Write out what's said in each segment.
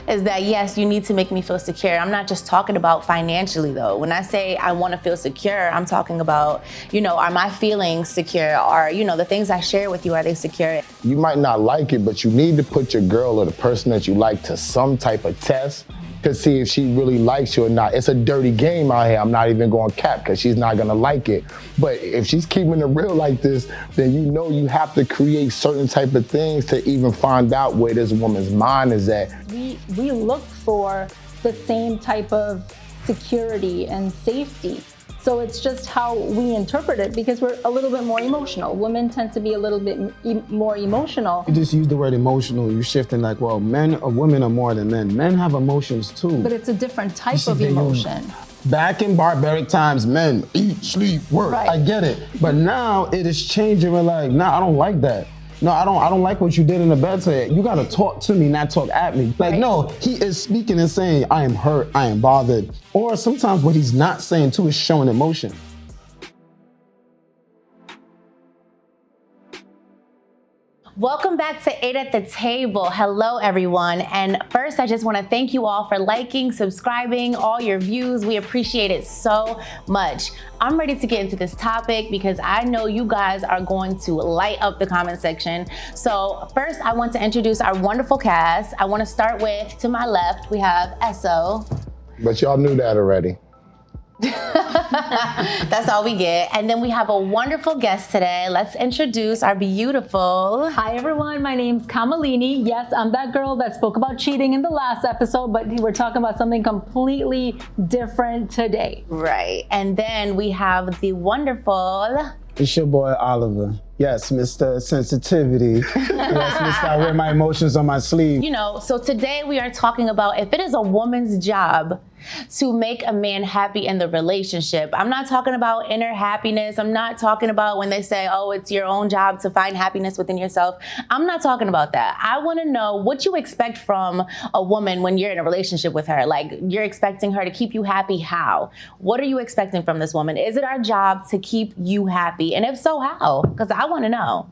is that yes, you need to make me feel secure. I'm not just talking about financially though. When I say I want to feel secure, I'm talking about, are my feelings secure? Are, the things I share with you, are they secure? You might not like it, but you need to put your girl or the person that you like to some type of test to see if she really likes you or not. It's a dirty game out here. I'm not even going cap because she's not gonna like it. But if she's keeping it real like this, then you have to create certain type of things to even find out where this woman's mind is at. We look for the same type of security and safety. So it's just how we interpret it, because we're a little bit more emotional. Women tend to be a little bit more emotional. You just use the word emotional, you're shifting like, well, men or women are more than men. Men have emotions too. But it's a different type of emotion. Back in barbaric times, men eat, sleep, work. Right. I get it. But now it is changing. We're like, nah, I don't like that. No, I don't like what you did in the bed today. You gotta talk to me, not talk at me. Like, right. No, he is speaking and saying, I am hurt, I am bothered. Or sometimes what he's not saying too is showing emotion. Welcome back to 8 at the Table. Hello, everyone. And first, I just want to thank you all for liking, subscribing, all your views. We appreciate it so much. I'm ready to get into this topic because I know you guys are going to light up the comment section. So first, I want to introduce our wonderful cast. I want to start with, to my left, we have Esso. But y'all knew that already. That's all we get. And then we have a wonderful guest today. Let's introduce our beautiful... Hi everyone, my name's Kamalini. Yes, I'm that girl that spoke about cheating in the last episode, but we're talking about something completely different today. Right. And then we have the wonderful... It's your boy Oliver. Yes, Mr. Sensitivity. Yes, Mr. I wear my emotions on my sleeve. So today we are talking about if it is a woman's job to make a man happy in the relationship. I'm not talking about inner happiness. I'm not talking about when they say, oh, it's your own job to find happiness within yourself. I'm not talking about that. I want to know what you expect from a woman when you're in a relationship with her. Like, you're expecting her to keep you happy. How? What are you expecting from this woman? Is it our job to keep you happy? And if so, how? Because I want to know.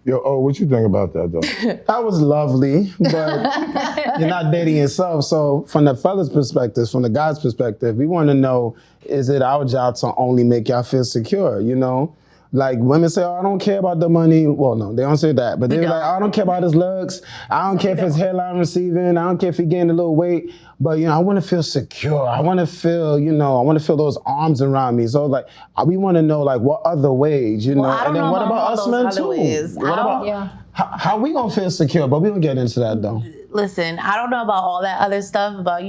Yo, what you think about that, though? That was lovely, but you're not dating yourself. So from the fella's perspective, from the guy's perspective, we want to know, is it our job to only make y'all feel secure, Like women say, oh, I don't care about the money. Well, no, they don't say that. But they're like, oh, I don't care about his looks. I don't care if his hairline receiving. I don't care if he gained a little weight. But, I want to feel secure. I want to feel, I want to feel those arms around me. So, like, we want to know, like, what other ways, Well, and then what about us men, too? What about, how we going to feel secure? But we don't get into that, though. Listen, I don't know about all that other stuff about,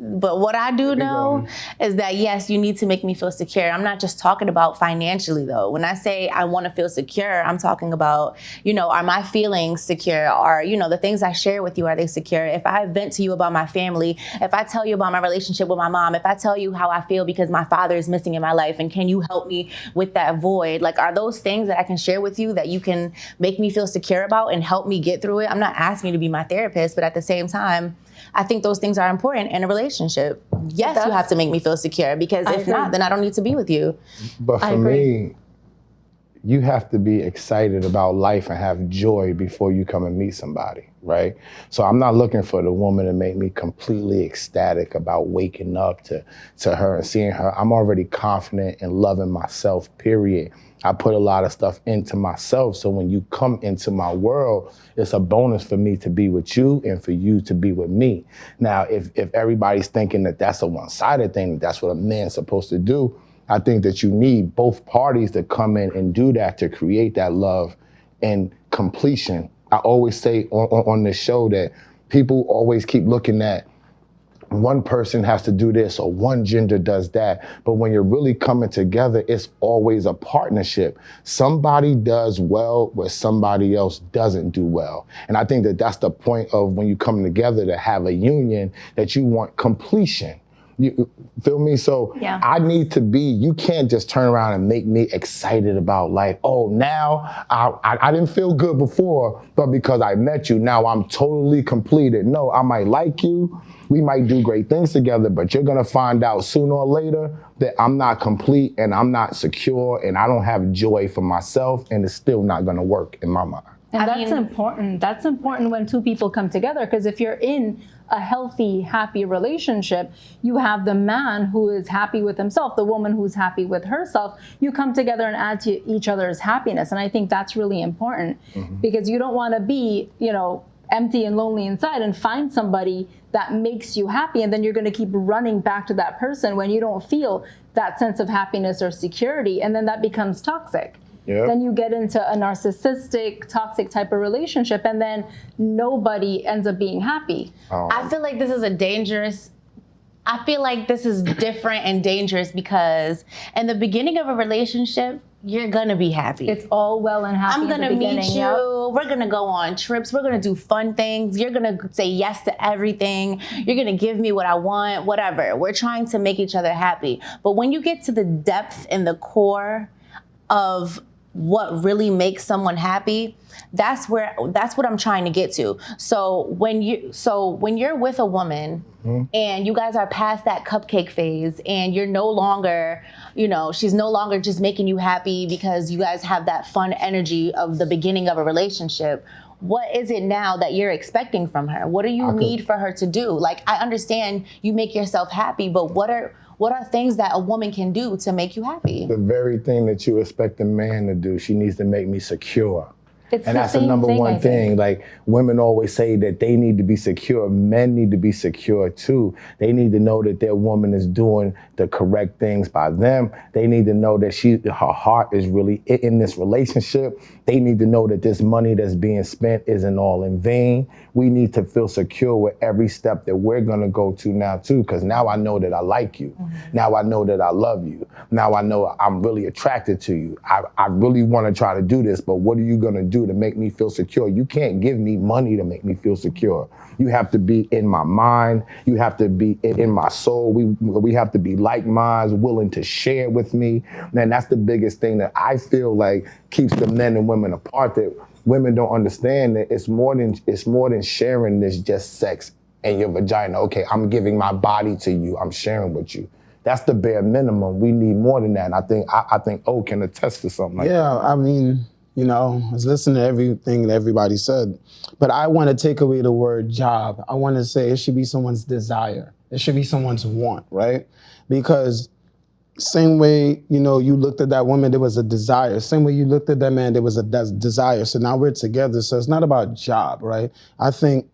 but what I do know is that, yes, you need to make me feel secure. I'm not just talking about financially, though. When I say I want to feel secure, I'm talking about, are my feelings secure? Are, the things I share with you, are they secure? If I vent to you about my family, if I tell you about my relationship with my mom, if I tell you how I feel because my father is missing in my life, and can you help me with that void? Like, are those things that I can share with you that you can make me feel secure about and help me get through it? I'm not asking you to be my therapist, but at the same time, I think those things are important in a relationship. Yes, you have to make me feel secure, because if not, then I don't need to be with you. But for me, you have to be excited about life and have joy before you come and meet somebody, right? So I'm not looking for the woman to make me completely ecstatic about waking up to her and seeing her. I'm already confident in loving myself, period. I put a lot of stuff into myself. So when you come into my world, it's a bonus for me to be with you and for you to be with me. Now, if everybody's thinking that that's a one-sided thing, that's what a man's supposed to do, I think that you need both parties to come in and do that to create that love and completion. I always say on this show that people always keep looking at one person has to do this or one gender does that. But when you're really coming together, it's always a partnership. Somebody does well where somebody else doesn't do well. And I think that that's the point of when you come together to have a union, that you want completion. You feel me? So I need to be, you can't just turn around and make me excited about life. Oh, now I didn't feel good before, but because I met you, now I'm totally completed. No, I might like you. We might do great things together, but you're gonna find out sooner or later that I'm not complete and I'm not secure and I don't have joy for myself, and it's still not gonna work in my mind. And that's important. That's important when two people come together, because if you're in a healthy, happy relationship, you have the man who is happy with himself, the woman who's happy with herself. You come together and add to each other's happiness. And I think that's really important, because you don't want to be, empty and lonely inside and find somebody that makes you happy. And then you're going to keep running back to that person when you don't feel that sense of happiness or security. And then that becomes toxic. Yep. Then you get into a narcissistic, toxic type of relationship, and then nobody ends up being happy. I feel like this is different and dangerous, because in the beginning of a relationship, you're gonna be happy. It's all well and happy. I'm gonna meet you. Yep. We're gonna go on trips. We're gonna do fun things. You're gonna say yes to everything. You're gonna give me what I want, whatever. We're trying to make each other happy. But when you get to the depth and the core of what really makes someone happy, that's what I'm trying to get to. So when you're with a woman and you guys are past that cupcake phase, and you're no longer, she's no longer just making you happy because you guys have that fun energy of the beginning of a relationship, what is it now that you're expecting from her? What do you need for her to do? Like, I understand you make yourself happy, but what are things that a woman can do to make you happy? The very thing that you expect a man to do. She needs to make me secure. And that's the number one thing. Like, women always say that they need to be secure. Men need to be secure too. They need to know that their woman is doing the correct things by them. They need to know that her heart is really in this relationship. They need to know that this money that's being spent isn't all in vain. We need to feel secure with every step that we're gonna go to now too, because now I know that I like you. Now I know that I love you. Now I know I'm really attracted to you. I really wanna try to do this, but what are you gonna do to make me feel secure? You can't give me money to make me feel secure. You have to be in my mind. You have to be in my soul. We have to be like minds, willing to share with me. Man, that's the biggest thing that I feel like keeps the men and women apart, that women don't understand, that it's more than sharing this just sex and your vagina. Okay, I'm giving my body to you. I'm sharing with you. That's the bare minimum. We need more than that. And I think O can attest to something like that. Yeah, I mean, I was listening to everything that everybody said, but I want to take away the word job. I want to say it should be someone's desire. It should be someone's want, right? Because same way, you looked at that woman, there was a desire. Same way you looked at that man, there was a desire. So now we're together. So it's not about job, right? I think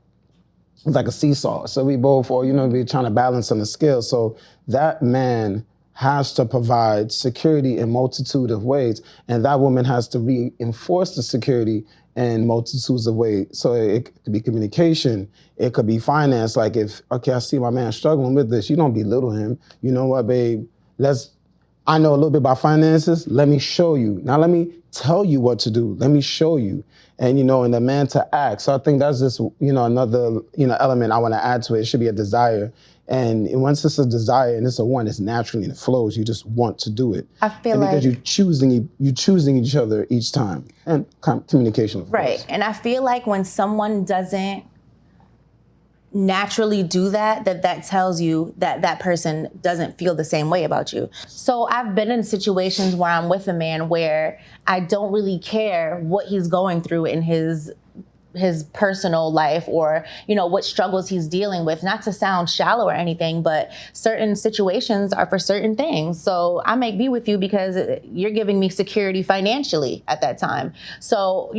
it's like a seesaw. So we both, or, we're trying to balance on the scale. So that man has to provide security in multitude of ways, and that woman has to reinforce the security in multitudes of ways. So it could be communication, it could be finance. Like, I see my man struggling with this, you don't belittle him. You know what, babe, I know a little bit about finances, let me show you. Now let me tell you what to do, let me show you. And, and the man to act. So I think that's just, another, element I want to add to it. It should be a desire. And once it's a desire and it's a want, it's naturally and it flows. You just want to do it. I feel like because you're choosing each other each time, and communication. Of right, course. and I feel like when someone doesn't naturally do that tells you that person doesn't feel the same way about you. So I've been in situations where I'm with a man where I don't really care what he's going through in his personal life, or what struggles he's dealing with. Not to sound shallow or anything, but certain situations are for certain things. So I might be with you because you're giving me security financially at that time. So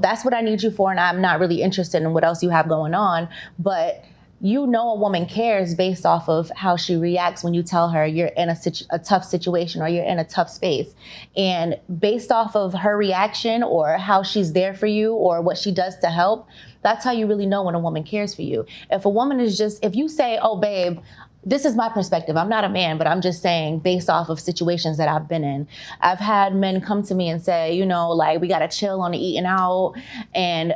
that's what I need you for, and I'm not really interested in what else you have going on. But a woman cares based off of how she reacts when you tell her you're in a tough situation or you're in a tough space. And based off of her reaction or how she's there for you or what she does to help, that's how you really know when a woman cares for you. If a woman if you say, oh, babe, this is my perspective, I'm not a man, but I'm just saying based off of situations that I've been in. I've had men come to me and say, we got to chill on the eating out, and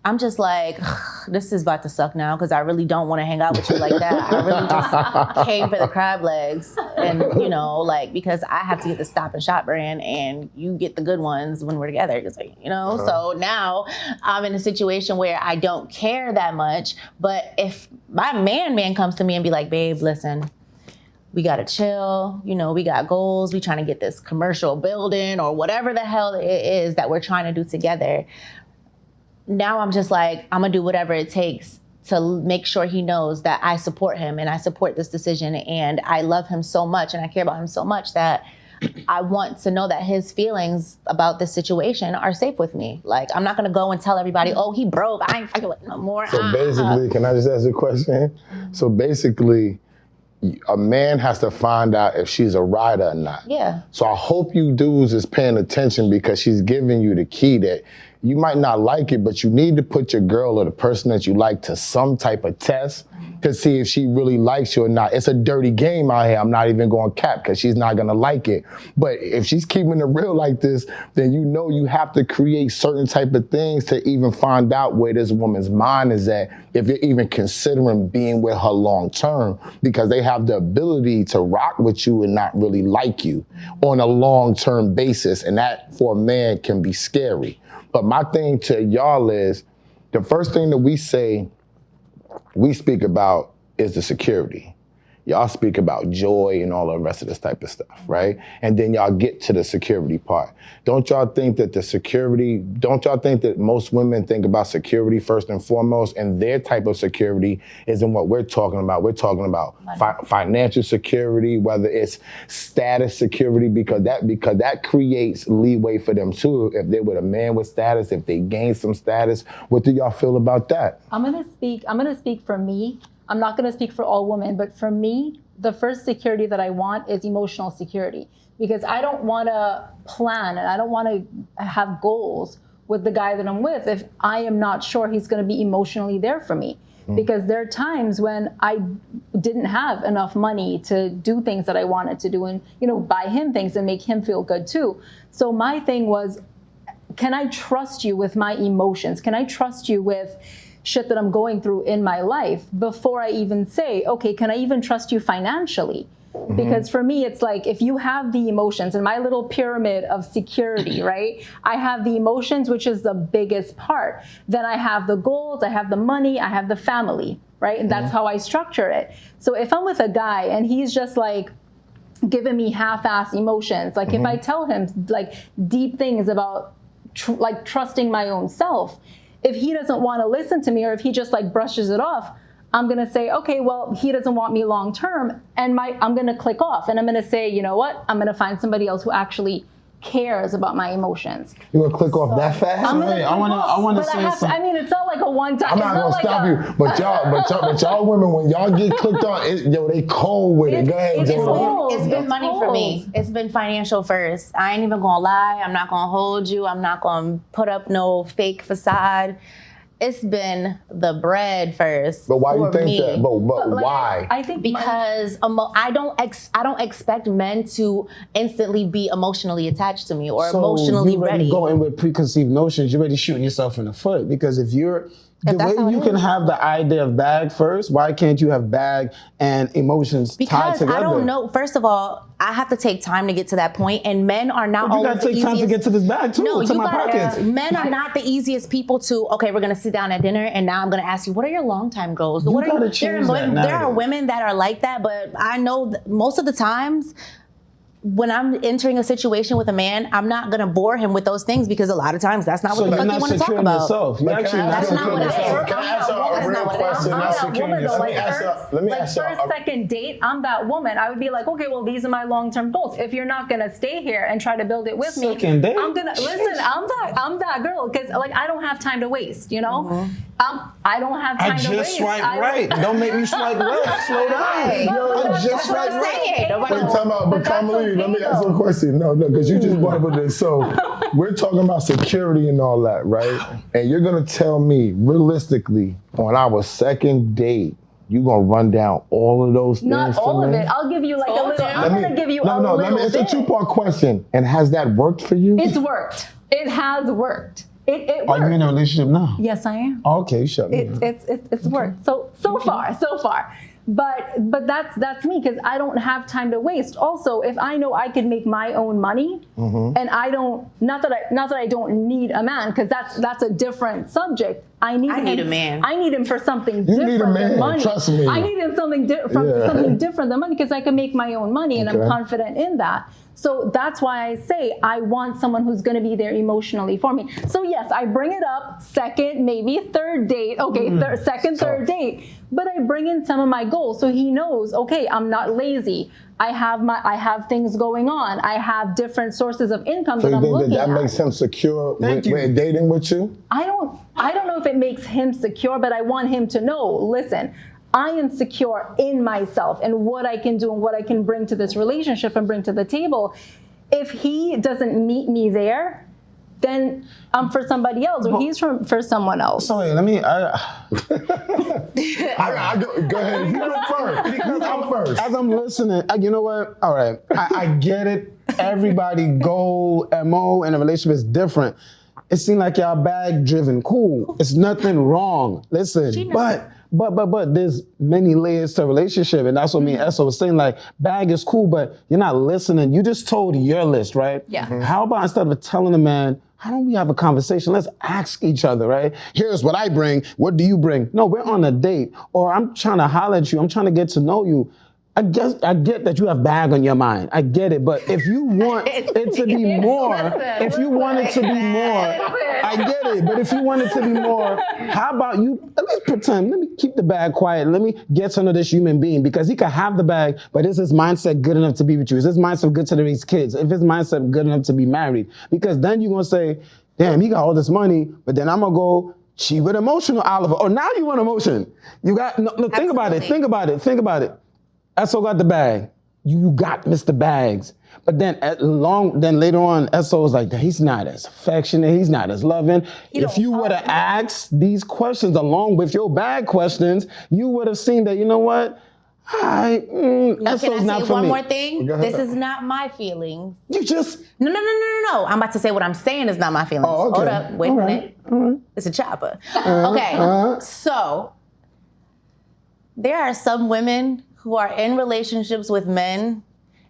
I'm just like, this is about to suck now, because I really don't want to hang out with you like that. I really just came for the crab legs, and because I have to get the Stop and Shop brand, and you get the good ones when we're together. So now I'm in a situation where I don't care that much. But if my man comes to me and be like, babe, listen, we gotta chill. We got goals. We trying to get this commercial building or whatever the hell it is that we're trying to do together. now I'm just like, I'm gonna do whatever it takes to make sure he knows that I support him and I support this decision and I love him so much and I care about him so much that I want to know that his feelings about this situation are safe with me. Like, I'm not gonna go and tell everybody, oh, he broke, I ain't fucking with no more. So basically, can I just ask a question? So basically, a man has to find out if she's a rider or not. Yeah. So I hope you dudes is paying attention because she's giving you the key that you might not like it, but you need to put your girl or the person that you like to some type of test to see if she really likes you or not. It's a dirty game out here. I'm not even going cap because she's not going to like it. But if she's keeping it real like this, then you know you have to create certain type of things to even find out where this woman's mind is at, if you're even considering being with her long term, because they have the ability to rock with you and not really like you on a long term basis. And that for a man can be scary. But my thing to y'all is, the first thing that we speak about is the security. Y'all speak about joy and all the rest of this type of stuff, right? And then y'all get to the security part. Don't y'all think that most women think about security first and foremost, and their type of security isn't what we're talking about. We're talking about financial security, whether it's status security, because that creates leeway for them too. If they're with a man with status, if they gain some status, what do y'all feel about that? I'm gonna speak for me. I'm not going to speak for all women, but for me, the first security that I want is emotional security, because I don't want to plan and I don't want to have goals with the guy that I'm with if I am not sure he's going to be emotionally there for me. Because there are times when I didn't have enough money to do things that I wanted to do and, buy him things and make him feel good too. So my thing was, can I trust you with my emotions? Can I trust you with shit that I'm going through in my life before I even say, okay, can I even trust you financially? Because for me, it's like, if you have the emotions in my little pyramid of security, right? I have the emotions, which is the biggest part. Then I have the goals, I have the money, I have the family, right? And that's how I structure it. So if I'm with a guy and he's just like giving me half-ass emotions, like if I tell him like deep things about trusting my own self, if he doesn't want to listen to me, or if he just like brushes it off, I'm going to say, okay, well, he doesn't want me long term, and I'm going to click off, and I'm going to say, you know what? I'm going to find somebody else who actually cares about my emotions. You gonna click off that fast? I want to say something. I mean, it's not like a one-time. I'm not gonna stop you, but y'all women, when y'all get clicked on, they cold with it. Go ahead, it's been money for me. It's been financial first. I ain't even gonna lie. I'm not gonna hold you. I'm not gonna put up no fake facade. It's been the bread first. But why you think me. that? But why? I think because I don't expect men to instantly be emotionally attached to me or emotionally ready. You go in with preconceived notions, you're already shooting yourself in the foot. Because if you're the way you can have the idea of bag first, why can't you have bag and emotions tied together? Because I don't know. First of all, I have to take time to get to that point, and men are not always the easiest. You gotta take time to get to this bag too. No, to my pockets. Men are not the easiest people to. Okay, we're gonna sit down at dinner, and now I'm gonna ask you, what are your long-time goals? There are women that are like that, but I know most of the times, when I'm entering a situation with a man, I'm not gonna bore him with those things, because a lot of times that's not what the fuck you want to talk about. Yourself. That's not what it is. Can I ask a real question? Let me ask first, second date, I'm that woman. I would be like, okay, well, these are my long-term goals. If you're not gonna stay here and try to build it with me, second date? I'm gonna listen. I'm that girl, because like I don't have time to waste. I don't have time to waste. I just swipe right. Don't make me swipe left. Slow down. I just swipe right. But Kamalini, let me ask you a question. No, because you just brought up this. So we're talking about security and all that, right? And you're gonna tell me realistically, on our second date, you gonna run down all of those things? Not all of it. I'll give you like a little. I'm gonna give you a little. It's a two-part question. And has that worked for you? It's worked. It has worked. It worked. Are you in a relationship now? Yes, I am. Okay, shut me. It's worked. So far. But that's me, because I don't have time to waste. Also, if I know I can make my own money, and I don't, not that I don't need a man, because that's a different subject. I need a man. I need him for something You different need a man, than money. trust me. I need him something something different than money, because I can make my own money, and I'm confident in that. So that's why I say I want someone who's going to be there emotionally for me. So yes, I bring it up second, maybe third date. Okay, third date. But I bring in some of my goals, so he knows, okay, I'm not lazy. I have things going on. I have different sources of income that I'm looking at. So you think that makes him secure when dating with you? I don't know if it makes him secure, but I want him to know, listen, I am secure in myself and what I can do and what I can bring to this relationship and bring to the table. If he doesn't meet me there, then I'm for somebody else, or he's for someone else. So wait, let me. Go ahead. You go first. Because I'm first. As I'm listening, you know what? All right, I get it. Everybody goal, MO in a relationship is different. It seems like y'all bag driven. Cool. It's nothing wrong. Listen, but there's many layers to a relationship, and that's what me and Esso was saying. Like, bag is cool, but you're not listening. You just told your list, right? Yeah. How about instead of telling a man, how don't we have a conversation? Let's ask each other, right? Here's what I bring. What do you bring? No, we're on a date, or I'm trying to holler at you. I'm trying to get to know you. I get that you have bag on your mind. I get it, but if you want it to be more, if you want it to be more, I get it. But if you want it to be more, how about you at least pretend? Let me keep the bag quiet. Let me get to know this human being, because he could have the bag, but is his mindset good enough to be with you? Is his mindset good to raise kids? If his mindset good enough to be married? Because then you're gonna say, damn, he got all this money, but then I'm gonna go cheat with emotional Oliver. Oh, now you want emotion. You got no, think about it. Esso got the bag. You got Mr. Bags. But then later on, Esso was like, he's not as affectionate, he's not as loving. If you would have asked these questions along with your bag questions, you would have seen that, you know what? Esso's not for me. One more thing? This is not my feelings. You just... No. I'm about to say what I'm saying is not my feelings. Oh, okay. Hold up. Wait a minute. Right. It's a chopper. So there are some women who are in relationships with men.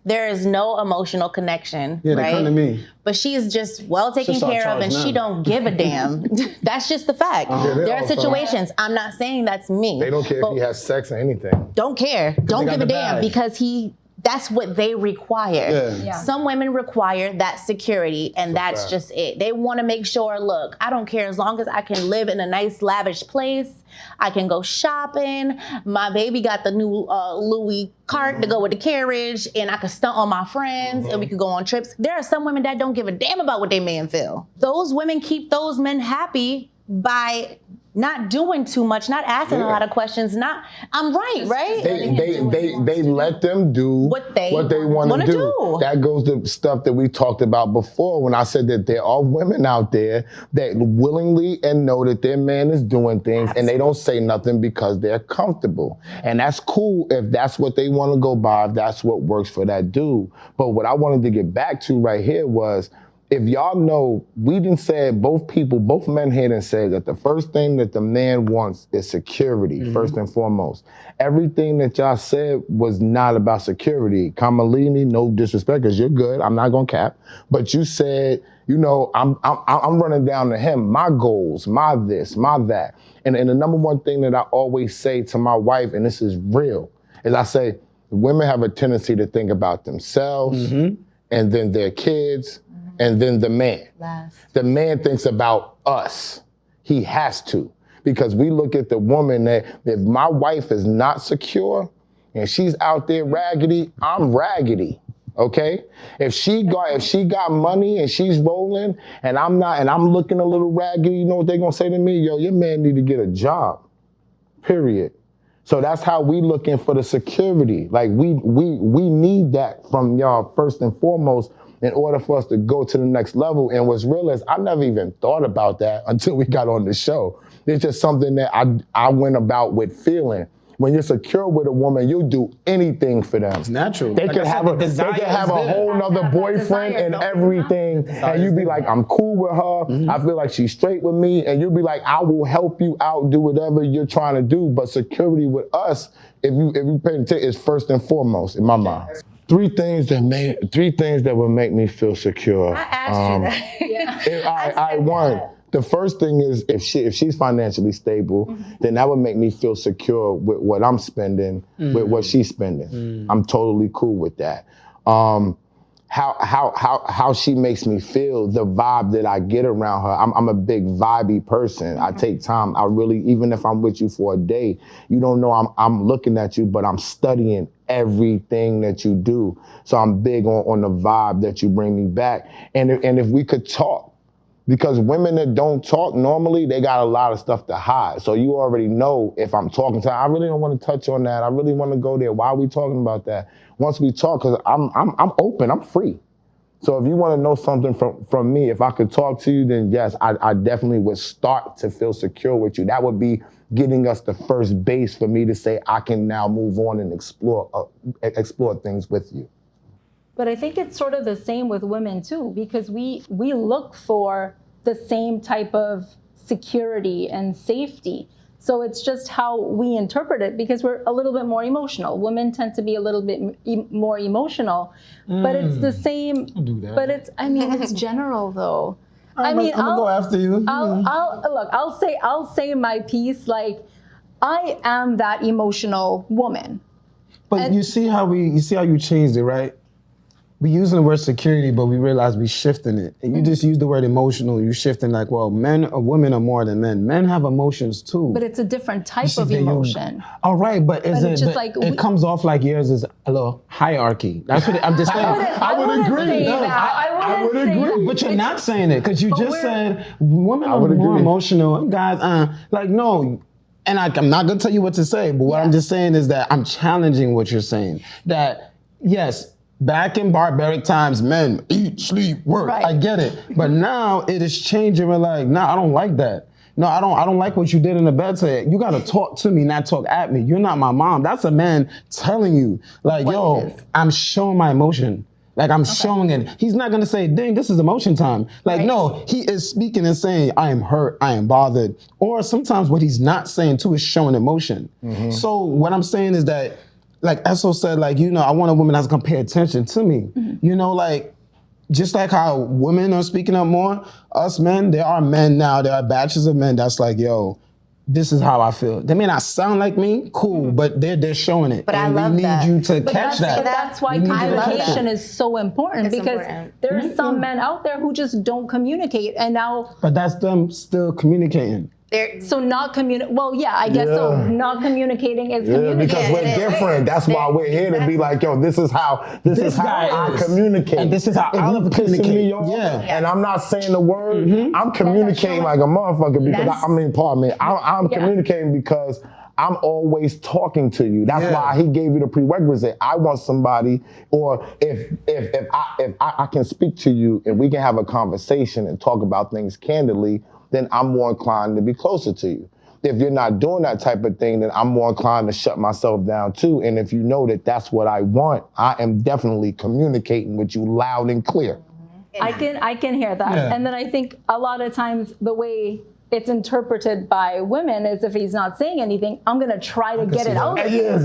There is no emotional connection, they right? come to me. But she is just well taken care of, and she don't give a damn. That's just the fact. There are situations. I'm not saying that's me. They don't care if he has sex or anything. Don't care. Don't give a damn, because that's what they require. Yeah. Some women require that security, and that's just it. They want to make sure, look, I don't care, as long as I can live in a nice, lavish place, I can go shopping, my baby got the new Louis cart to go with the carriage, and I can stunt on my friends, and we could go on trips. There are some women that don't give a damn about what their man feel. Those women keep those men happy by not doing too much, not asking a lot of questions, I'm right? They let them do what they want to do. That goes to stuff that we talked about before when I said that there are women out there that willingly and know that their man is doing things, and they don't say nothing because they're comfortable. And that's cool if that's what they want to go by, if that's what works for that dude. But what I wanted to get back to right here was, if y'all know, we done said, both men here done said that the first thing that the man wants is security, first and foremost. Everything that y'all said was not about security. Kamalini, no disrespect, because you're good, I'm not gonna cap. But you said, you know, I'm running down to him, my goals, my this, my that. And the number one thing that I always say to my wife, and this is real, is I say, women have a tendency to think about themselves, and then their kids, and then the man. The man thinks about us. He has to. Because we look at the woman that, if my wife is not secure and she's out there raggedy, I'm raggedy. Okay? If she got money and she's rolling and I'm not, and I'm looking a little raggedy, you know what they're gonna say to me? Yo, your man need to get a job. Period. So that's how we looking for the security. Like we need that from y'all first and foremost, in order for us to go to the next level. And what's real is I never even thought about that until we got on the show. It's just something that I went about with feeling. When you're secure with a woman, you'll do anything for them. It's natural. They Like could I said, have the a desire is there. whole nother boyfriend and everything, and you be like, I'm cool with her. I feel like she's straight with me, and you'll be like, I will help you out, do whatever you're trying to do. But security with us, if you pay attention, is first and foremost in my mind. Three things that would make me feel secure. I asked you that. I want. The first thing is if she's financially stable, then that would make me feel secure with what I'm spending, with what she's spending. I'm totally cool with that. How she makes me feel, the vibe that I get around her. I'm a big vibey person. I take time. I really, even if I'm with you for a day, you don't know I'm looking at you, but I'm studying everything that you do. So I'm big on the vibe that you bring me back. And if we could talk, because women that don't talk normally, they got a lot of stuff to hide. So you already know if I'm talking to her, I really don't want to touch on that. I really want to go there. Why are we talking about that? Once we talk, because I'm open, I'm free. So if you want to know something from me, if I could talk to you, then yes, I definitely would start to feel secure with you. That would be getting us the first base for me to say I can now move on and explore things with you. But I think it's sort of the same with women too, because we look for the same type of security and safety. So it's just how we interpret it, because we're a little bit more emotional. Women tend to be a little bit more emotional, but it's the same. Do that. But it's general though. I'm gonna go after you. I'll say my piece. Like, I am that emotional woman. But you see how you changed it, right? We using the word security, but we realize we shifting it. And you just use the word emotional, you shifting like, well, men or women are more than men. Men have emotions too. But it's a different type of emotion. All right, but it comes off like yours is a little hierarchy. That's what I'm just saying. I would agree. I would agree. But you're not saying it, because you just said women are more emotional. Guys, like, no. And I'm not gonna tell you what to say, but what I'm just saying is that I'm challenging what you're saying. That, yes, back in barbaric times, men eat, sleep, work. Right. I get it. But now it is changing. We're like, nah, I don't like that. No, I don't like what you did in the bed today. You gotta talk to me, not talk at me. You're not my mom. That's a man telling you, like, I'm showing my emotion. Like, I'm showing it. He's not gonna say, dang, this is emotion time. Like, no, he is speaking and saying, I am hurt, I am bothered. Or sometimes what he's not saying too is showing emotion. So what I'm saying is that, like Esso said, like, I want a woman that's gonna pay attention to me. Like, just like how women are speaking up more, us men, there are men now, there are batches of men that's like, yo, this is how I feel. They may not sound like me, cool, but they're showing it. But and I love we need that. you to catch that. That's why communication is so important, because there are some men out there who just don't communicate, and now. But that's them still communicating. So not communicate. Well, yeah, I guess so. Not communicating is communicating. Because we're different. That's why we're here to be like, yo, this is how I communicate. And this is how I communicate. Me off, and I'm not saying the word. I'm communicating like a motherfucker because I'm communicating because I'm always talking to you. That's why he gave you the prerequisite. I want somebody, or if I can speak to you and we can have a conversation and talk about things candidly, then I'm more inclined to be closer to you. If you're not doing that type of thing, then I'm more inclined to shut myself down too. And if you know that that's what I want, I am definitely communicating with you loud and clear. I can hear that. Yeah. And then I think a lot of times the way it's interpreted by women is, if he's not saying anything, I'm going to try to get it out. That becomes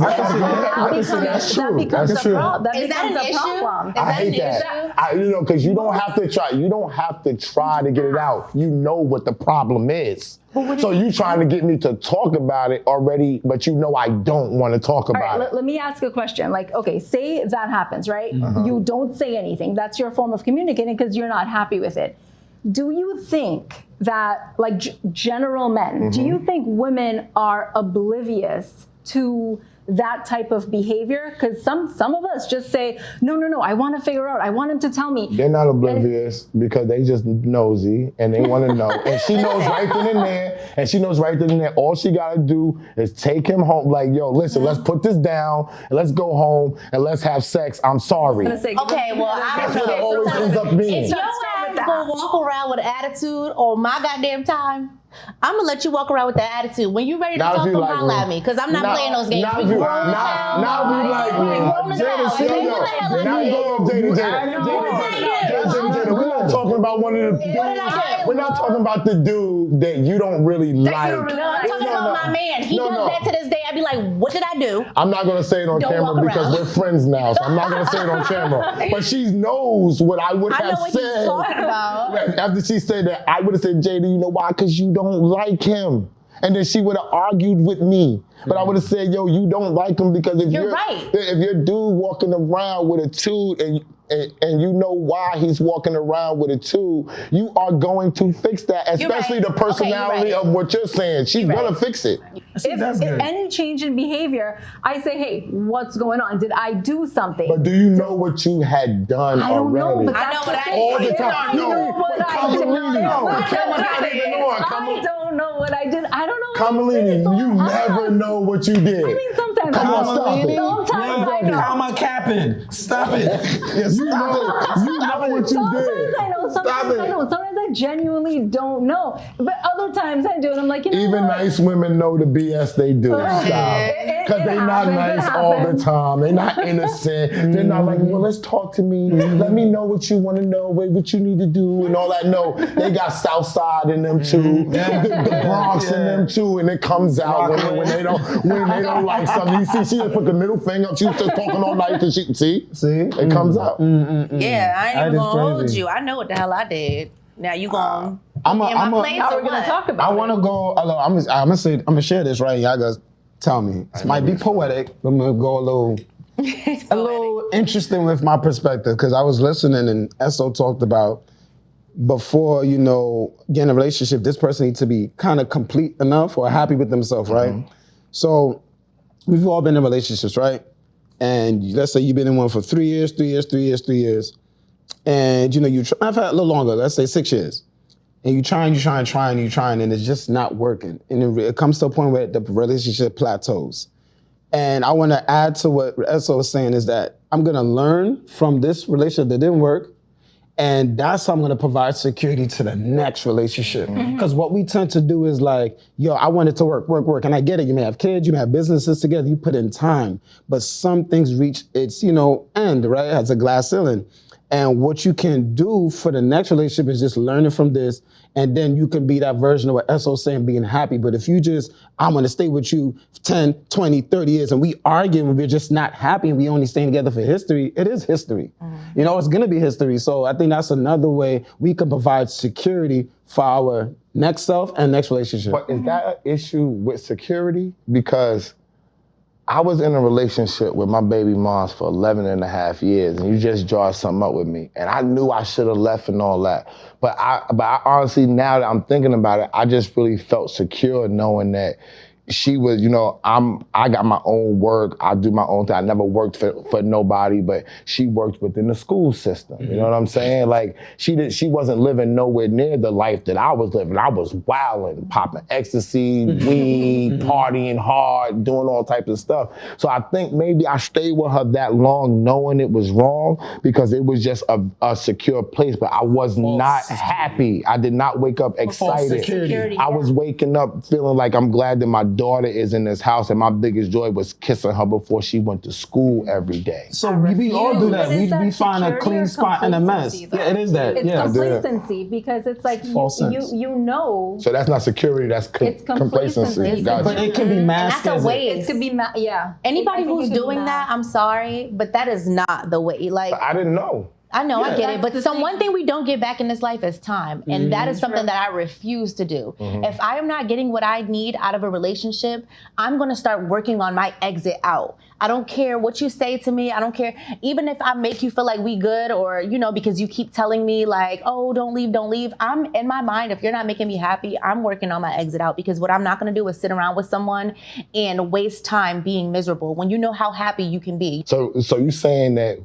a problem. Is that an issue? I hate that. Because you don't have to try. You don't have to try to get it out. You know what the problem is. So you trying to get me to talk about it already, but I don't want to talk about it. Let me ask a question. Like, okay, say that happens, right? You don't say anything. That's your form of communicating because you're not happy with it. Do you think that, like, general men, do you think women are oblivious to that type of behavior? Because some of us just say, no, I want to figure out, I want him to tell me. They're not oblivious because they just nosy and they want to know. And she knows right then and there. All she got to do is take him home. Like, yo, listen, let's put this down and let's go home and let's have sex. I'm sorry. Okay, well, I don't know. That's what it always ends up being. If your ass gonna walk around with an attitude on my goddamn time, I'm gonna let you walk around with that attitude. When you ready to Now if talk, you come like holler me. at me, because I'm not playing those games. Now We if you grown as hell. now if you like me. Grown as hell. Jada, sit Say down. what the hell I Now did. go, Jada, we're not talking about one of the dudes. What did I do? We're not talking about the dude that you don't really like. I'm talking about my man. He does that to this day. I'd be like, what did I do? I'm not gonna say it on Don't camera walk because around. we're friends now, so I'm not gonna say it on camera. But she knows what I would I have know what he's said. talking about. After she said that, I would have said, Jada, you know why? Because you don't like him. And then she would have argued with me. But I would have said, yo, you don't like him because if You're right. if your dude walking around with a tube and you know why he's walking around with a tube, you are going to fix that, especially right. the personality Okay, of what you're saying. She's gonna fix it. If any change in behavior, I say, hey, what's going on? Did I do something? But do you know what you had done I don't know, already? but I know what I All did. the time. I know what I did. Kamalini. I don't know what I did. I don't know. Kamalini, you never know what you did. I mean, sometimes Come I on, know. stop it. Sometimes I know. Comma capping. Stop it. You know what you Sometimes did. I know. Stop Sometimes I it. know. Sometimes I genuinely don't know. But other times I do, and I'm like, you know Even what? nice women know the BS they do. Stop. Because they're not nice all the time. They're not innocent. They're not like, well, let's talk to me. Let me know what you want to know, what you need to do, and all that. No, they got Southside in them too, the Bronx in them too, and it comes out when they don't like something. You see, she just put the middle finger up. She was just talking all night, and see, it comes out. Yeah, I ain't That even is gonna hold crazy. you. I know what the hell I did. Now you gonna I'm in my place Now or we're gonna what? talk about I want to go. I'm gonna share this right. Y'all guys tell me. This might be poetic, but I'm gonna go a little interesting with my perspective because I was listening and Esso talked about before getting a relationship. This person needs to be kind of complete enough or happy with themselves, right? So we've all been in relationships, right? And let's say you've been in one for 3 years, and I've had a little longer. Let's say 6 years. And you trying, and it's just not working. And it comes to a point where the relationship plateaus. And I want to add to what Esso was saying is that I'm going to learn from this relationship that didn't work. And that's how I'm going to provide security to the next relationship. Because what we tend to do is like, yo, I want it to work. And I get it. You may have kids, you may have businesses together, you put in time. But some things reach its, end, right? It has a glass ceiling. And what you can do for the next relationship is just learning from this, and then you can be that version of what Esso's saying, being happy. But if you I'm gonna stay with you 10, 20, 30 years, and we argue and we're just not happy and we only staying together for history, it is history. It's gonna be history. So I think that's another way we can provide security for our next self and next relationship. But is that an issue with security? Because I was in a relationship with my baby moms for 11 and a half years, and you just draw something up with me. And I knew I should have left and all that. But I honestly, now that I'm thinking about it, I just really felt secure knowing that she was, I got my own work. I do my own thing. I never worked for nobody, but she worked within the school system. You know what I'm saying? Like she wasn't living nowhere near the life that I was living. I was wilding, popping ecstasy, weed, partying hard, doing all types of stuff. So I think maybe I stayed with her that long knowing it was wrong because it was just a secure place, but I was not happy. I did not wake up excited. Security, I was waking up feeling like I'm glad that my daughter is in this house, and my biggest joy was kissing her before she went to school every day. So we all do that. But is that We find a security clean or spot in a mess. complacency, though? Yeah, it is that. It's yeah. complacency because it's like False sense. you know. So that's not security, that's It's complacency. complacency. Gotcha. But it can be masked That's a as waste. It could be yeah. Anybody I think who's it could be doing that, masked. I'm sorry, but that is not the way. Like I didn't know. I know, I get it, but That's the one thing we don't get back in this life is time, and that is something that I refuse to do. If I am not getting what I need out of a relationship, I'm going to start working on my exit out. I don't care what you say to me. I don't care, even if I make you feel like we good, or because you keep telling me like, oh, don't leave. I'm in my mind. If you're not making me happy, I'm working on my exit out, because what I'm not going to do is sit around with someone and waste time being miserable when you know how happy you can be. So you saying that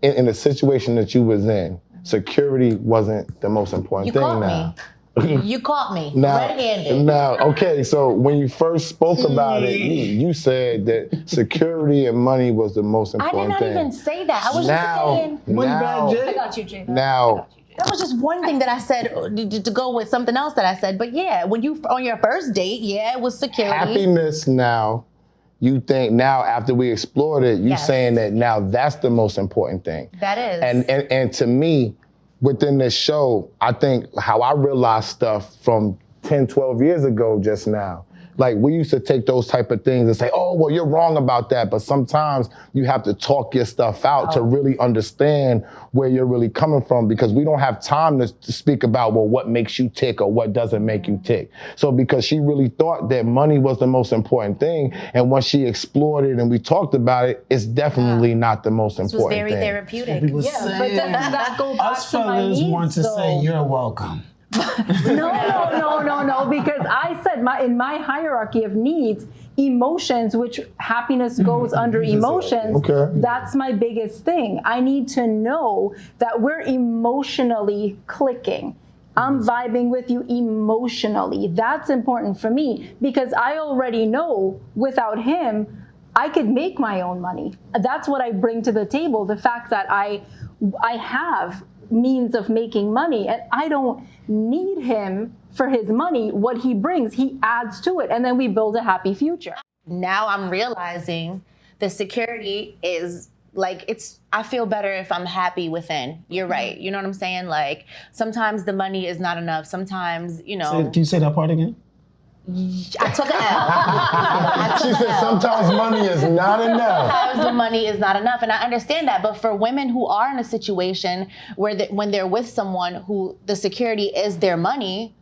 in the situation that you was in, security wasn't the most important You thing caught now. me. You caught me Now, red-handed. okay, so when you first spoke about it, you said that security and money was the most I did important not thing. even say that. I was Now- just saying. Money bag, Jay? I got you, Jada. Now, That was just one thing that I said to go with something else that I said. But yeah, when you on your first date, yeah, it was security. Happiness now, you think now after we explored it, you saying that now that's the most important thing. That is. And to me, within this show, I think how I realized stuff from 10, 12 years ago just now. Like we used to take those type of things and say, oh, well, you're wrong about that. But sometimes you have to talk your stuff out to really understand where you're really coming from, because we don't have time to speak about, well, what makes you tick or what doesn't make you tick. So because she really thought that money was the most important thing, and once she explored it and we talked about it, it's definitely not the most important thing. It was very therapeutic. But doesn't that go back Us to my fellas needs, want to though? say you're welcome. No, because I said in my hierarchy of needs, emotions, which happiness goes under emotions, that's my biggest thing. I need to know that we're emotionally clicking. I'm vibing with you emotionally. That's important for me, because I already know without him, I could make my own money. That's what I bring to the table. The fact that I have means of making money, and I don't need him for his money. What he brings, he adds to it, and then we build a happy future. Now I'm realizing the security is like, I feel better if I'm happy within. You're right. You know what I'm saying? Like sometimes the money is not enough. Sometimes, you know. Can you say that part again? I took an L. She said sometimes money is not enough. Sometimes the money is not enough, and I understand that. But for women who are in a situation where when they're with someone who the security is their money,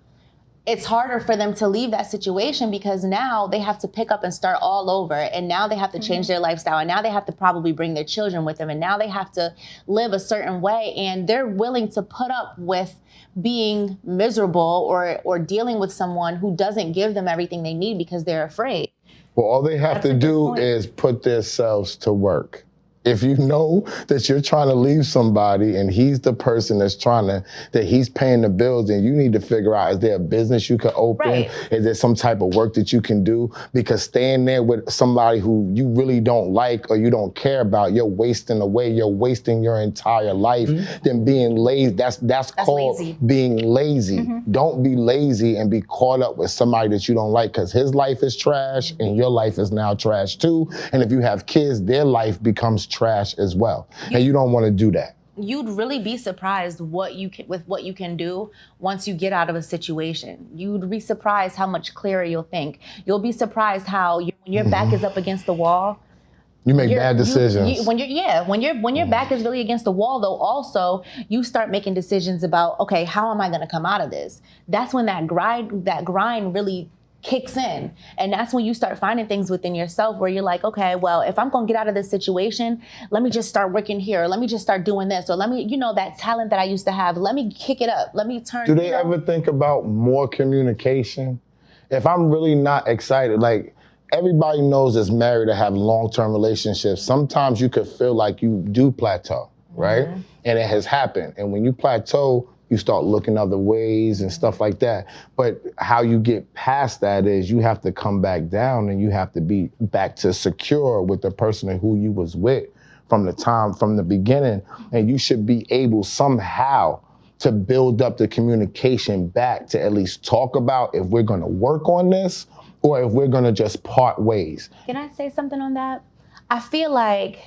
it's harder for them to leave that situation, because now they have to pick up and start all over, and now they have to change their lifestyle, and now they have to probably bring their children with them, and now they have to live a certain way, and they're willing to put up with being miserable or dealing with someone who doesn't give them everything they need because they're afraid. Well, all they have to do is put themselves to work. If you know that you're trying to leave somebody and he's the person that he's paying the bills, then you need to figure out, is there a business you can open? Right. Is there some type of work that you can do? Because staying there with somebody who you really don't like or you don't care about, you're wasting away. You're wasting your entire life. Then being lazy, that's called lazy. Being lazy. Don't be lazy and be caught up with somebody that you don't like, because his life is trash and your life is now trash too. And if you have kids, their life becomes trash as well, and you don't want to do that. You'd really be surprised what you can do once you get out of a situation. You'd be surprised how much clearer you'll think. You'll be surprised how when your back is up against the wall, you make bad decisions. When your back is really against the wall, though, also you start making decisions about, okay, how am I going to come out of this? That's when that grind really kicks in. And that's when you start finding things within yourself where you're like, okay, well, if I'm going to get out of this situation, let me just start working here. Or let me just start doing this. Or let me, that talent that I used to have, let me kick it up. Let me turn. Do they ever think about more communication? If I'm really not excited, like everybody knows that's married to have long-term relationships, sometimes you could feel like you do plateau, right? And it has happened. And when you plateau, you start looking other ways and stuff like that. But how you get past that is you have to come back down and you have to be back to secure with the person who you was with from the beginning. And you should be able somehow to build up the communication back to at least talk about if we're gonna work on this or if we're gonna just part ways. Can I say something on that? I feel like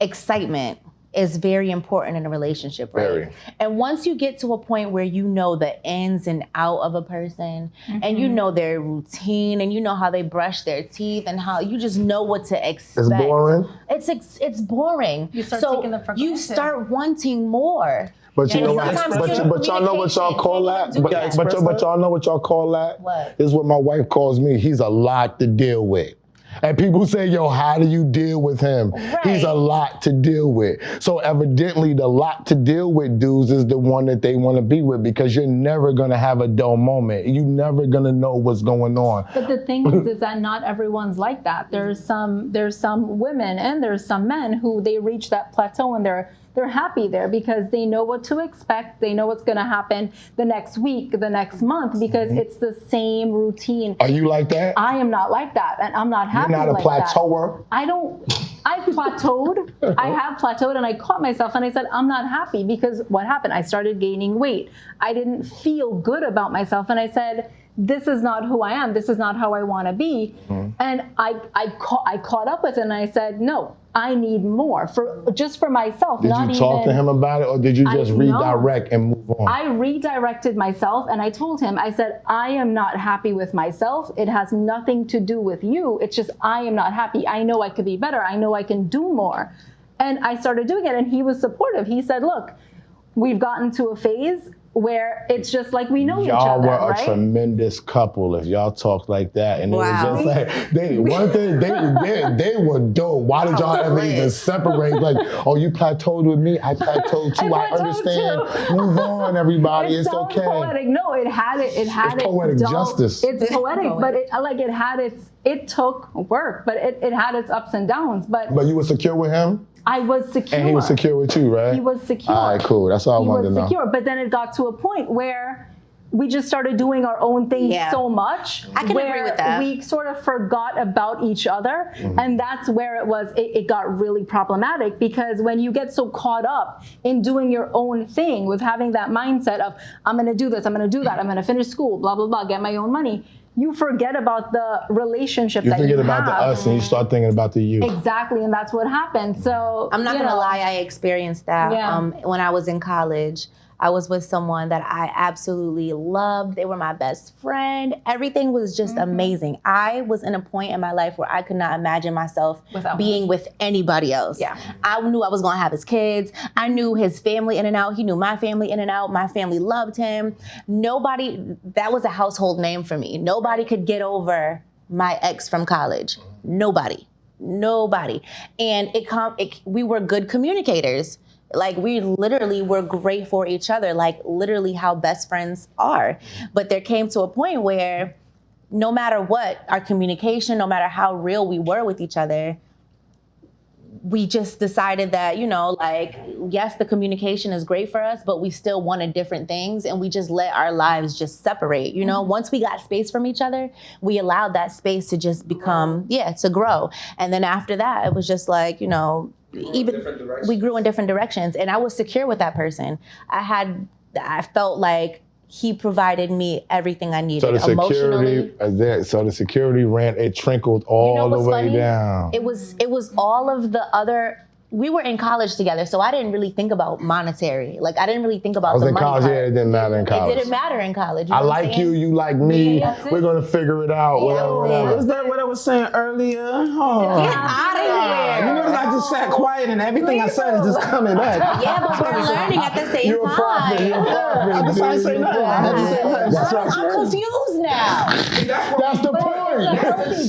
excitement is very important in a relationship, right? Very. And once you get to a point where you know the ins and out of a person, and you know their routine, and you know how they brush their teeth, and how you just know what to expect. It's boring. It's boring. You start so taking them for you granted. start wanting more. But you know what? sometimes But y'all know what y'all call that? But y'all know what y'all call that? What? This is what my wife calls me. He's a lot to deal with. And people say, yo, how do you deal with him? Right. He's a lot to deal with. So evidently the lot to deal with dudes is the one that they want to be with, because you're never going to have a dull moment. You're never going to know what's going on. But the thing is that not everyone's like that. There's some women and there's some men who they reach that plateau and they're happy there because they know what to expect. They know what's going to happen the next week, the next month, because it's the same routine. Are you like that? I am not like that, and I'm not happy You're not a like plateauer? I've plateaued. I have plateaued, and I caught myself and I said, I'm not happy, because what happened? I started gaining weight. I didn't feel good about myself, and I said, this is not who I am. This is not how I want to be. And I caught up with it, and I said, no, I need more just for myself. Did you talk to him about it, or did you just redirect and move on? I redirected myself, and I told him, I said, I am not happy with myself. It has nothing to do with you. It's just I am not happy. I know I could be better. I know I can do more. And I started doing it, and he was supportive. He said, look, we've gotten to a phase where it's just like we know each other, Y'all were right? a tremendous couple if y'all talked like that. And it was just like, they were dope. Why did y'all ever even separate? Like, oh, you plateaued with me, I plateaued too. I understand. Move on, everybody. It's okay. Poetic. No, it had it's poetic justice. It's poetic, but it took work, but it had its ups and downs. But you were secure with him? I was secure. And he was secure with you, right? He was secure. All right, cool. That's all I wanted to know. He was secure, but then it got to a point where we just started doing our own thing so much. I can agree with that. We sort of forgot about each other, and that's where it got really problematic, because when you get so caught up in doing your own thing, with having that mindset of, I'm going to do this, I'm going to do that, I'm going to finish school, blah, blah, blah, get my own money, you forget about the relationship that you have. You forget about the us and you start thinking about the you. Exactly, and that's what happened. So I'm not gonna lie, I experienced that when I was in college. I was with someone that I absolutely loved. They were my best friend. Everything was just amazing. I was in a point in my life where I could not imagine myself being with anybody else. Yeah. I knew I was gonna have his kids. I knew his family in and out. He knew my family in and out. My family loved him. That was a household name for me. Nobody could get over my ex from college. Nobody. And we were good communicators. Like, we literally were great for each other, like literally how best friends are. But there came to a point where no matter what, our communication, no matter how real we were with each other, we just decided that, yes, the communication is great for us, but we still wanted different things, and we just let our lives just separate. Once we got space from each other, we allowed that space to just become, to grow. And then after that, it was just like, we grew in different directions, and I was secure with that person. I felt like he provided me everything I needed. So the security it trickled all the way down. It was all of the other. We were in college together, so I didn't really think about monetary. Like, I didn't really think about the money. I was in college, it didn't matter in college. It didn't matter in college. I like you, you like me. We're going to figure it out, whatever. Is that what I was saying earlier? Oh. Get out of here. You notice I just sat quiet and everything I said is just coming back. Yeah, but we're learning at the same time. You're a prophet. I decided to say nothing. I had to say nothing. I'm confused now. That's the point.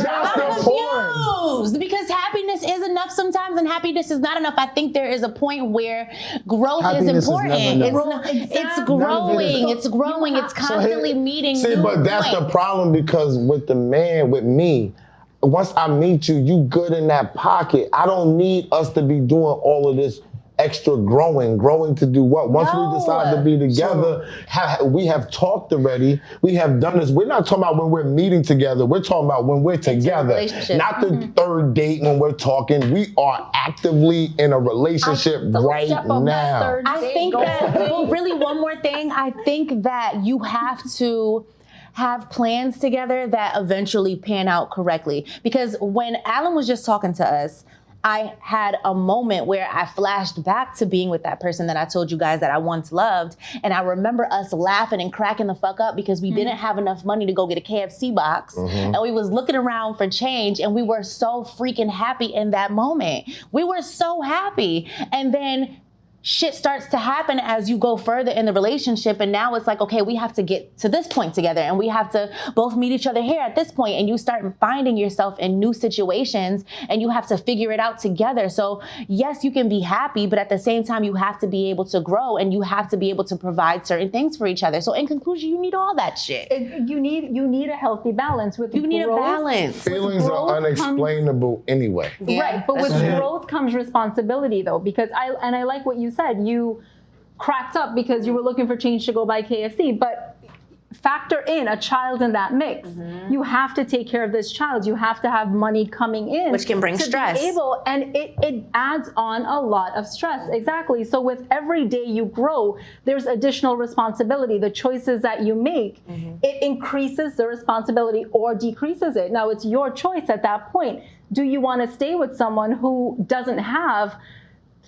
That's the point. Because happiness is enough sometimes, and happiness is not enough. I think there is a point where growth happiness is important. It's growing. It's constantly meeting new but that's points. the problem, because with me, once I meet you, you good in that pocket. I don't need us to be doing all of this extra growing to do what? Once we decide to be together, we have talked already. We have done this. We're not talking about when we're meeting together. We're talking about when we're together. Not the third date when we're talking. We are actively in a relationship right now. I think that, really, one more thing. I think that you have to have plans together that eventually pan out correctly. Because when Alan was just talking to us, I had a moment where I flashed back to being with that person that I told you guys that I once loved. And I remember us laughing and cracking the fuck up because we didn't have enough money to go get a KFC box. And we was looking around for change, and we were so freaking happy in that moment. We were so happy. And then shit starts to happen as you go further in the relationship, and now it's like, okay, we have to get to this point together, and we have to both meet each other here at this point, and you start finding yourself in new situations, and you have to figure it out together. So yes, you can be happy, but at the same time, you have to be able to grow, and you have to be able to provide certain things for each other. So in conclusion, you need all that shit. You need a healthy balance. You need a balance. Feelings are unexplainable anyway. Right, but with growth comes responsibility, though, because I like what you you said, you cracked up because you were looking for change to go buy KFC, but factor in a child in that mix. You have to take care of this child. You have to have money coming in, which can bring to stress. Be able, and it adds on a lot of stress. Exactly. So with every day you grow, there's additional responsibility. The choices that you make, it increases the responsibility or decreases it. Now it's your choice at that point. Do you want to stay with someone who doesn't have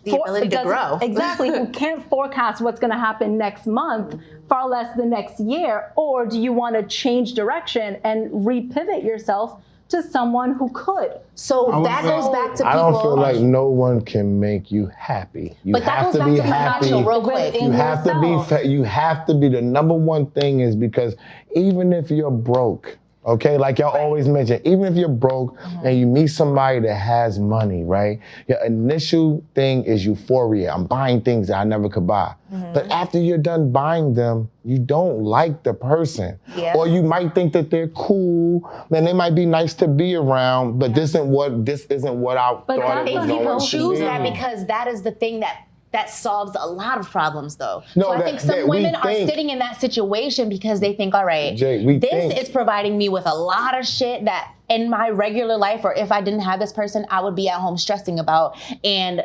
the ability to grow? Exactly, who can't forecast what's going to happen next month, far less the next year? Or do you want to change direction and repivot yourself to someone who could? So that goes back to people. I don't feel like no one can make you happy. You but that have goes to back be to happy. Camacho real quick. You have to be. You have to be. The number one thing is because even if you're broke. Okay, like y'all always mention, even if you're broke and you meet somebody that has money, right? Your initial thing is euphoria. I'm buying things that I never could buy. But after you're done buying them, you don't like the person. Yeah. Or you might think that they're cool, and they might be nice to be around, but this isn't what I thought it was People going to choose be. that because that is the thing that solves a lot of problems, though. No, so I think some women are think, sitting in that situation because they think, all right, Jay, this is providing me with a lot of shit that in my regular life, or if I didn't have this person, I would be at home stressing about. And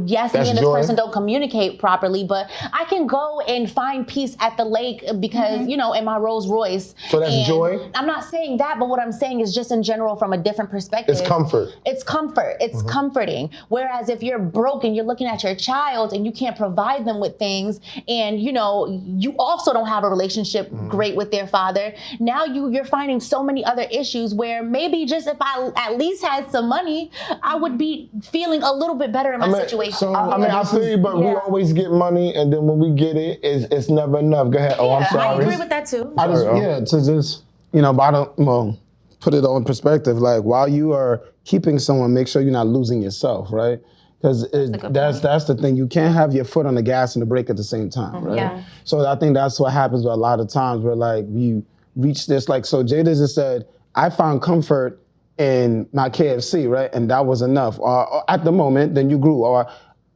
yes, me and this person don't communicate properly, but I can go and find peace at the lake because, you know, in my Rolls Royce. So that's joy? I'm not saying that, but what I'm saying is just in general from a different perspective. It's comfort. It's comfort. It's comforting. Whereas if you're broke and you're looking at your child and you can't provide them with things, and, you know, you also don't have a relationship great with their father, now you're finding so many other issues where maybe just if I at least had some money, I would be feeling a little bit better in my situation. So, I feel you, but we always get money, and then when we get it, it's never enough. Go ahead. Oh, I'm sorry. I agree with that too. To just, you know, put it all in perspective. Like, while you are keeping someone, make sure you're not losing yourself, right? Because that's the thing. You can't have your foot on the gas and the brake at the same time, right? Yeah. So I think that's what happens with a lot of times where, like, we reach this, like, so Jada just said, I found comfort in my KFC, right? And that was enough. Or at the moment, then you grew. Or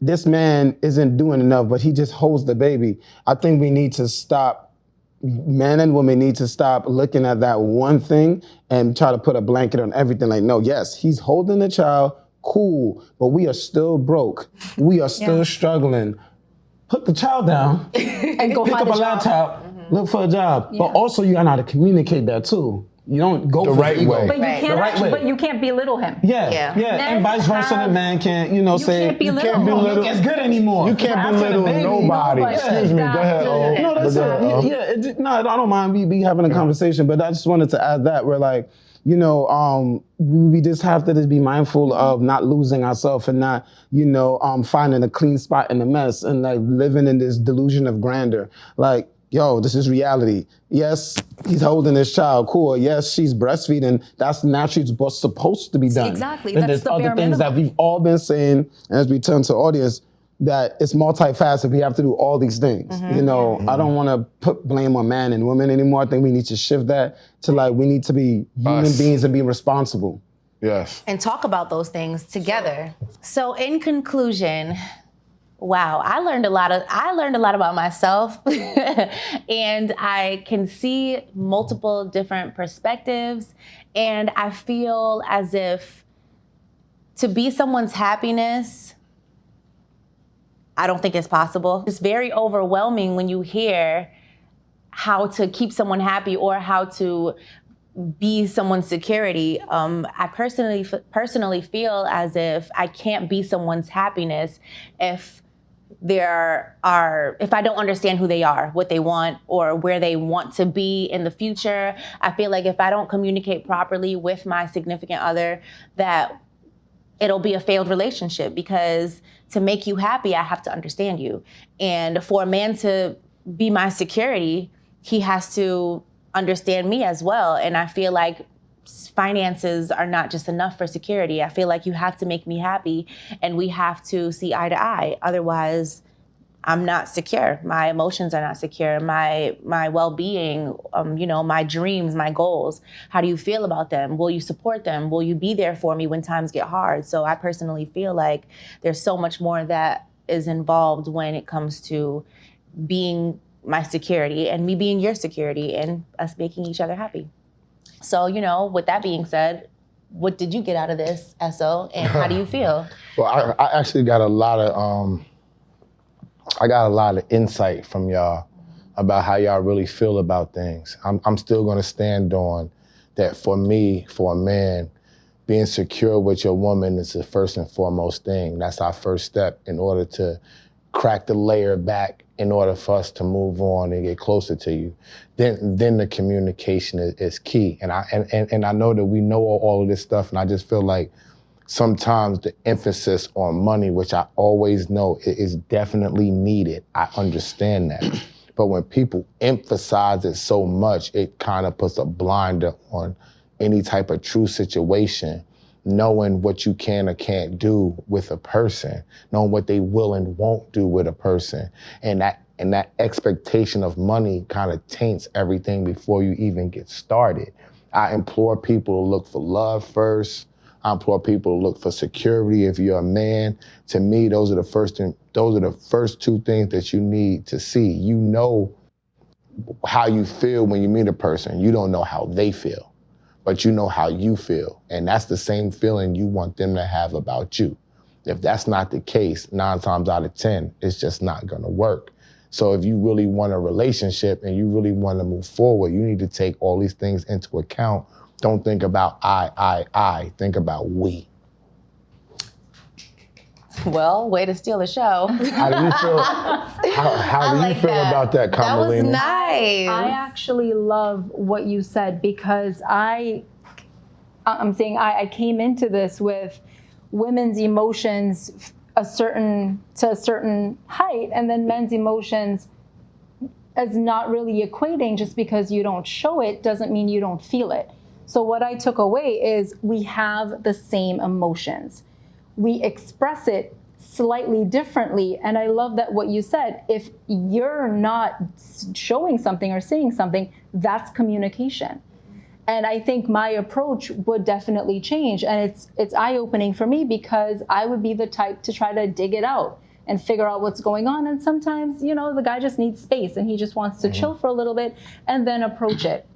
this man isn't doing enough, but he just holds the baby. I think we need to stop, men and women need to stop looking at that one thing and try to put a blanket on everything. Like, no, yes, he's holding the child, cool, but we are still broke. We are still struggling. Put the child down and go pick find up a a job. laptop, look for a job. But also you gotta know how to communicate that too. You don't go The for right the ego. way. But you The can't. right way. But you can't belittle him. Yeah. And vice versa, the man can't, say, can't belittle you can't him. belittle, look as good anymore. You can't After the belittle baby, nobody. nobody. Excuse me. Go ahead. Exactly. No, that's it. I don't mind we having a conversation, but I just wanted to add that we're like, we just have to just be mindful of not losing ourselves and not, finding a clean spot in the mess and like living in this delusion of grandeur. Like, yo, this is reality. Yes, he's holding his child. Cool. Yes, she's breastfeeding. That's naturally what's supposed to be done. Exactly. And That's there's the other bare things minimum. that we've all been saying, and as we turn to audience, that it's multifaceted. We have to do all these things. I don't want to put blame on man and women anymore. I think we need to shift that to like, we need to be human beings and be responsible. Yes. And talk about those things together. So in conclusion, wow, I learned a lot about myself and I can see multiple different perspectives, and I feel as if to be someone's happiness, I don't think it's possible. It's very overwhelming when you hear how to keep someone happy or how to be someone's security. I personally feel as if I can't be someone's happiness if I don't understand who they are, what they want, or where they want to be in the future. I feel like if I don't communicate properly with my significant other, that it'll be a failed relationship, because to make you happy, I have to understand you. And for a man to be my security, he has to understand me as well. And I feel like finances are not just enough for security. I feel like you have to make me happy, and we have to see eye to eye. Otherwise, I'm not secure. My emotions are not secure. My well-being, my dreams, my goals. How do you feel about them? Will you support them? Will you be there for me when times get hard? So I personally feel like there's so much more that is involved when it comes to being my security and me being your security and us making each other happy. So, you know, with that being said, what did you get out of this, Esso, and how do you feel? Well, I actually got a lot of insight from y'all about how y'all really feel about things. I'm still gonna stand on that. For me, for a man, being secure with your woman is the first and foremost thing. That's our first step in order to crack the layer back, in order for us to move on and get closer to you. Then the communication is key. And I know that we know all of this stuff, and I just feel like sometimes the emphasis on money, which I always know is definitely needed. I understand that. But when people emphasize it so much, it kind of puts a blinder on any type of true situation, knowing what you can or can't do with a person, knowing what they will and won't do with a person. And that expectation of money kind of taints everything before you even get started. I implore people to look for love first. I implore people to look for security if you're a man. To me, those are the first two things that you need to see. You know how you feel when you meet a person. You don't know how they feel, but you know how you feel. And that's the same feeling you want them to have about you. If that's not the case, 9 times out of 10, it's just not gonna work. So if you really want a relationship and you really want to move forward, you need to take all these things into account. Don't think about I. Think about we. Well, way to steal the show. How do you feel? How do you feel about that, Kamalini? That was nice. I actually love what you said, because I'm saying I came into this with women's emotions to a certain height, and then men's emotions as not really equating. Just because you don't show it doesn't mean you don't feel it. So what I took away is we have the same emotions. We express it slightly differently. And I love that what you said, if you're not showing something or saying something, that's communication. And I think my approach would definitely change. And it's eye-opening for me, because I would be the type to try to dig it out and figure out what's going on. And sometimes, you know, the guy just needs space and he just wants to chill for a little bit and then approach it.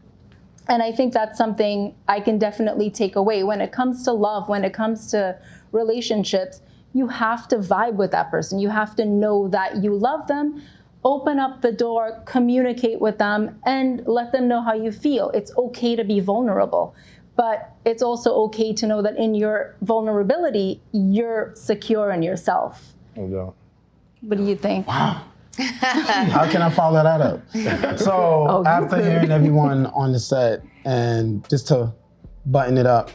And I think that's something I can definitely take away. When it comes to love, when it comes to relationships, you have to vibe with that person. You have to know that you love them. Open up the door, communicate with them, and let them know how you feel. It's okay to be vulnerable, but it's also okay to know that in your vulnerability, you're secure in yourself. Yeah. What do you think? Wow. How can I follow that up? So after hearing everyone on the set, and just to button it up,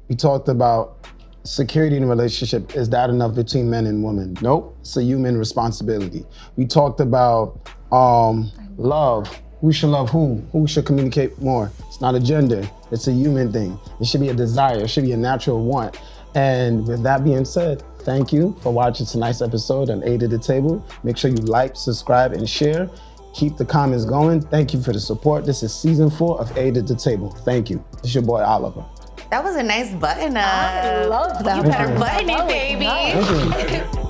we talked about security in a relationship. Is that enough between men and women? Nope, it's a human responsibility. We talked about love. Who should love who? Who should communicate more? It's not a gender, it's a human thing. It should be a desire, it should be a natural want. And with that being said, thank you for watching tonight's episode on A to the Table. Make sure you like, subscribe, and share. Keep the comments going. Thank you for the support. This is season 4 of A to the Table. Thank you. It's your boy, Oliver. That was a nice button up. I love that. You better button it, baby. Thank you.